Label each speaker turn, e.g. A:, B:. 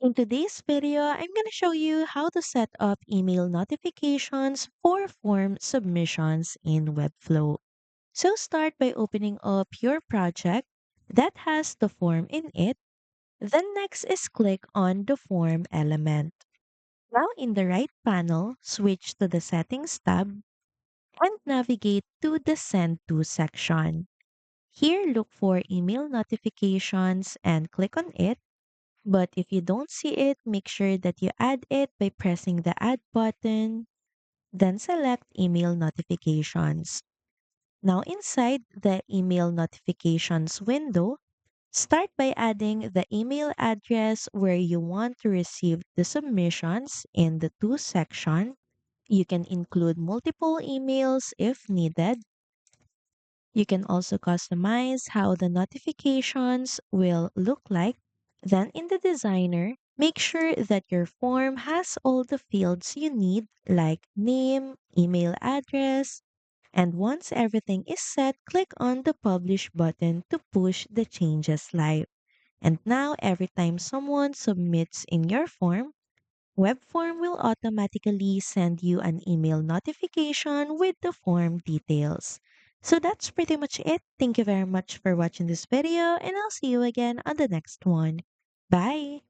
A: In today's video, I'm going to show you how to set up email notifications for form submissions in Webflow. So start by opening up your project that has the form in it. Then next is click on the form element. Now in the right panel, switch to the settings tab and navigate to the send to section. Here, look for email notifications and click on it. But if you don't see it, make sure that you add it by pressing the add button, then select email notifications. Now inside the email notifications window, start by adding the email address where you want to receive the submissions in the to section. You can include multiple emails if needed. You can also customize how the notifications will look like. Then in the designer, make sure that your form has all the fields you need like name, email address, and once everything is set, click on the publish button to push the changes live. And now every time someone submits in your form, Webform will automatically send you an email notification with the form details. So that's pretty much it. Thank you very much for watching this video, and I'll see you again on the next one. Bye!